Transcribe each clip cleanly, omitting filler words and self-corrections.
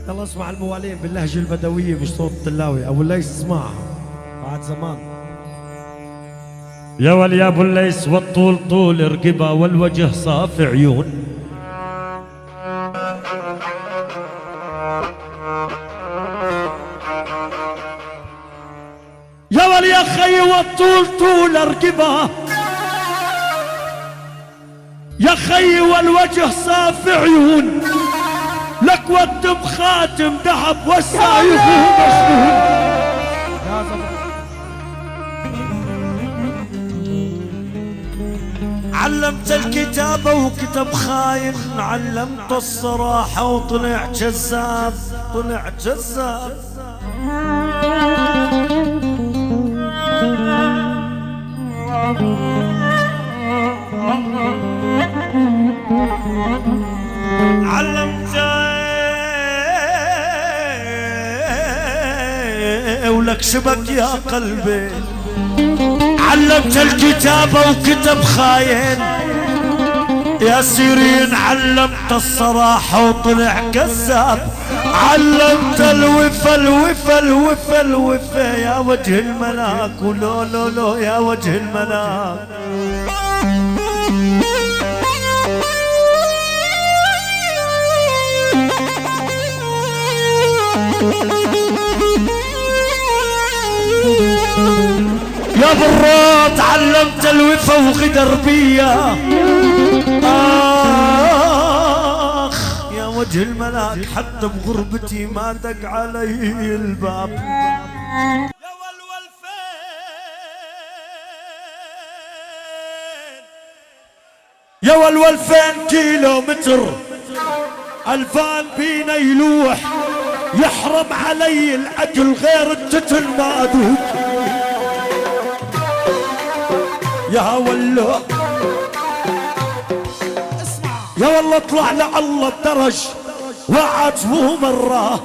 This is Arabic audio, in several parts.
يلا اسمع الموالين باللهجة البدوية بصوت التلاوي. أبو الليث اسمعها بعد زمان. يا ولي يا ابو الليث والطول طول رقبة والوجه صافي عيون. يا ولي يا خي والطول طول رقبة يا خي والوجه صافي عيون. لك والدم خاتم ذهب والسايف مشلول. علمت الكتابة وكتب خاين، علمت الصراحة وطلع جذاب، طلع جذاب. علمت ولك شبك يا قلبي. علمت الكتابة وكتب خاين يا سيرين، علمت الصراحة وطلع كذاب. علمت الوفا الوفا الوفا الوفا يا وجه الملاك، ولو لو لو يا وجه الملاك. يا برات علمت الوفا وغدر بيا. آخ يا وجه الملاك، حتى بغربتي ما دق علي الباب. يا ولول فين، يا ولول فين كيلومتر الفان بينا يلوح، يحرم علي العقل غير التتل ما ادوق. يا ولو يا والله اطلع لعله الدرج وعاتبه مرة.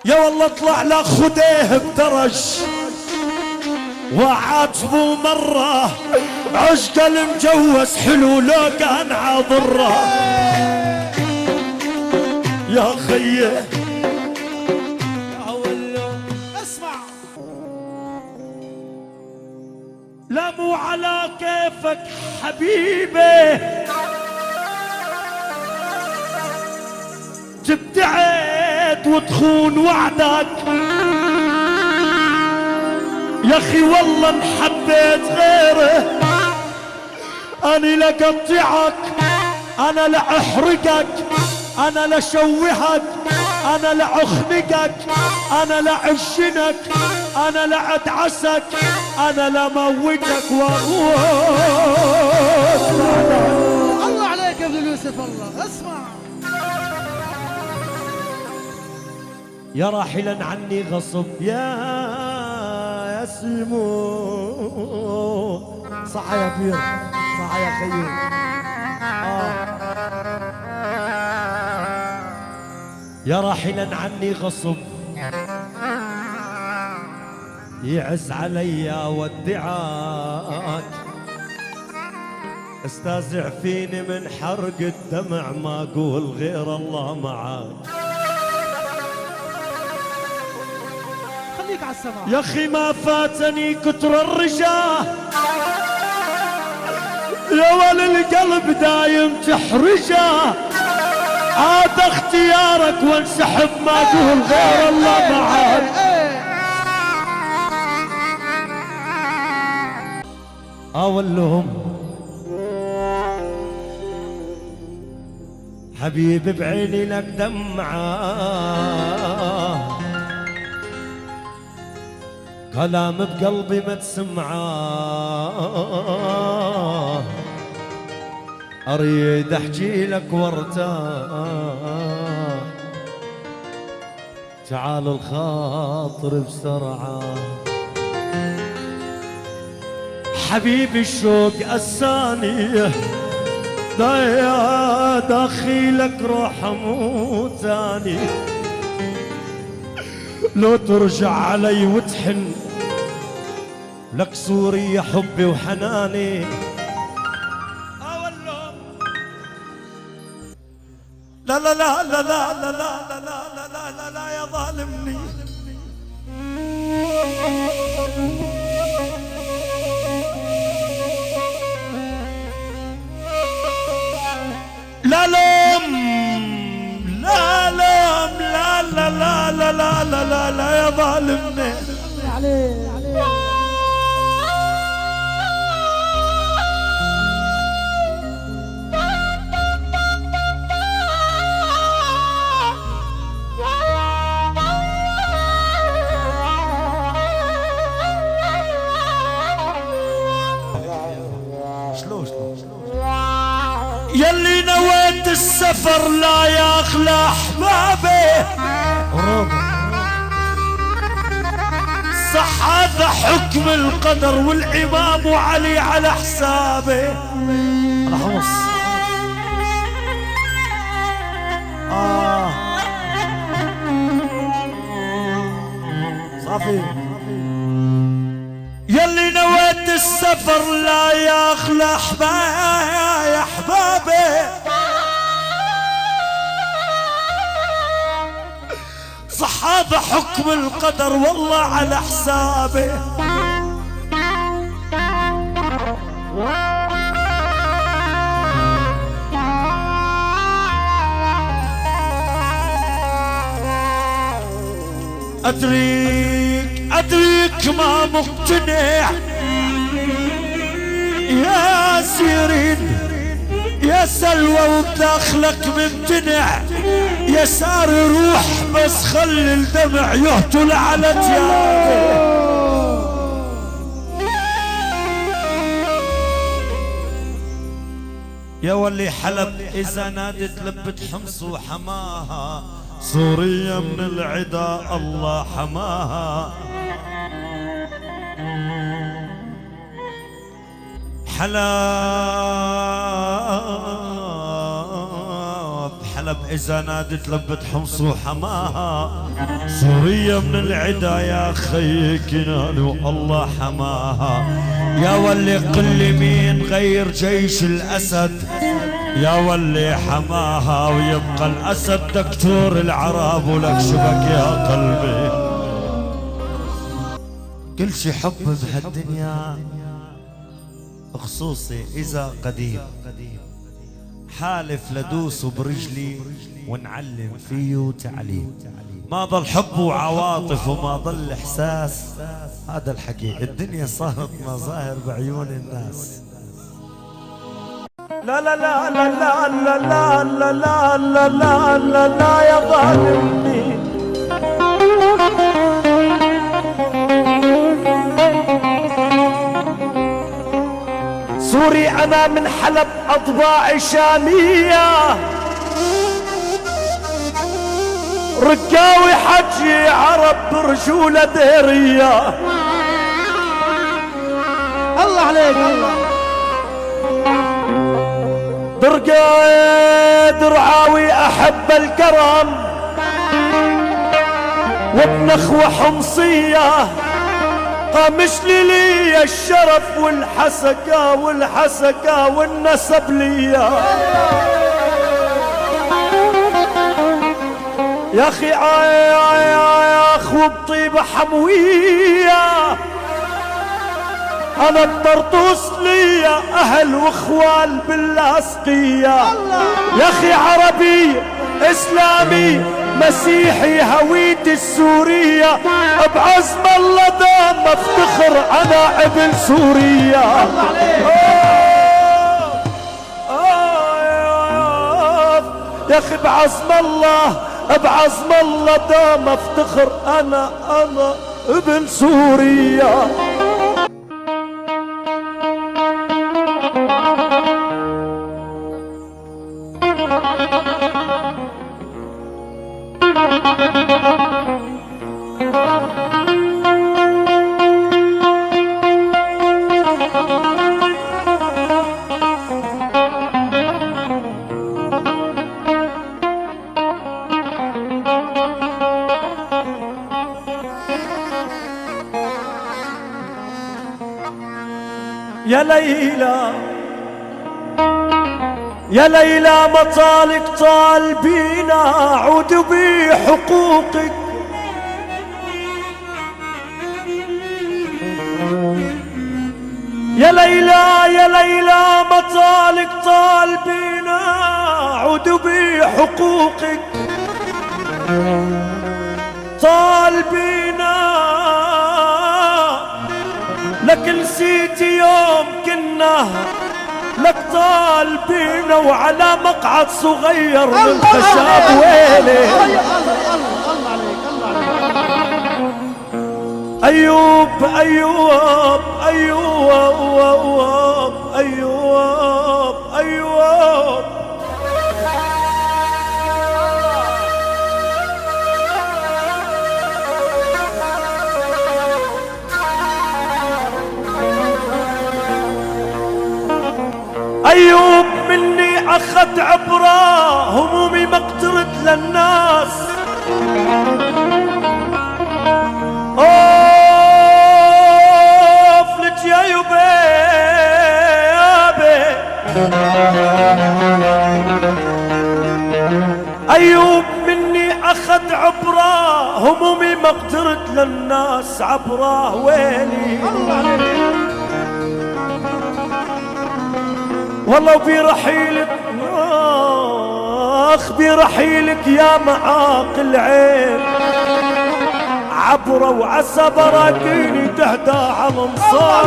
يا والله اطلع لخديه بدرج وعاتبه مرة. عشق المجوز حلو لو كان عاضره. يا خيه لا مو على كيفك حبيبي، تبتعد وتخون وعدك. يا اخي والله ان حبيت غيره اني لقطعك، انا لاحرقك، انا لشوهك، انا لاخنقك، انا لعشنك، انا لادعسك، انا لموتك واموت. الله عليك يا ابن يوسف. الله اسمع. يا راحلا عني غصب يا سمو. صح يا كبير، صح يا خيو. يا راحلا عني غصب يعز علي ودعاك. استازع فيني من حرق الدمع، ما اقول غير الله معاك. خليك على السماع يا اخي ما فاتني كتر الرجاه، يا ولي القلب دايم تحرجه. عاد اختيارك وانسحب، ما اقول غير الله معاك. اولهم حبيبي بعيني لك دمعة، كلام بقلبي ما تسمعه. اريد احكي لك وارتاح، تعال الخاطر بسرعة. حبيبي الشوق الثانية داخلك روح مو ثاني. لو ترجع علي وتحن لك صوري يا حبي وحناني. لا لا لا لا لا لا لا لا لا لا لا لا يا ظالمني. لا لوم لا لوم لا لا لا لا لا لا لا لا يا ظالمني. عليه يلي نويت السفر لا يا اخلى احبابي. صح هذا حكم القدر والامام علي على حسابي. انا خلص صافي. يلي نويت السفر لا يا اخلى يا احبابي. صح هذا حكم القدر والله على حسابي. أدريك ما مقتنع يا سيرين يا سلوى وبداخلك ممتنع. يا سار روح بس خلي الدمع يهطل على ثيابي. يا ولي حلب إذا نادت لبت حمص وحماها. سوريا من العدا الله حماها. حلب إذا نادت لبت حمص وحماها. سوريا من العدا يا خي كنان والله حماها. يا ولي قل مين غير جيش الأسد. يا ولي حماها ويبقى الأسد دكتور العرب ولك شبك يا قلبي. كل شي حب بهالدنيا خصوصي إذا قديم. حالف لدوس برجلي ونعلم فيه تعليم. ما ضل حب وعواطف وما ضل إحساس. هذا الحكي الدنيا صارت مظاهر بعيون الناس. لا لا لا لا لا لا لا لا لا لا لا لا لا يا ظالمني. سوري أنا من حلب أطباعي شامية. رقاوي حجي عرب برجولة ديرية. الله عليك الله. درعاوي أحب الكرم وبنخوة حمصية. قامش لي الشرف والحسكة والنسب ليا. يا أخي يا أخو بطيبة حموية. أنا الطرطوس ليا أهل وإخوال باللاصقية. يا أخي عربي إسلامي مسيحي هويتي السورية. بعزم الله دام افتخر أنا ابن سوريا. يا أخي بعزم الله دام افتخر أنا ابن سوريا. يا ليلى مطالك طال بينا عود بحقوقك. يا ليلى يا ليلى مطالك طال بينا عود بحقوقك. طال بينا لك نسيت يوم كنا لك طال بينا وعلى مقعد صغير من خشب ويلي. الله عليك الله عليك. أيوب أيوب أيوب أيوب أيوب أيوب مني أخذ عبرة همومي ما قدرت للناس. أوف لك يا يوبي. أيوب مني أخذ عبرة همومي ما قدرت للناس عبرة ويلي. والله برحيلك برحيلك يا معاقل عين عبرة وعسى براكيني تهدى على انصار.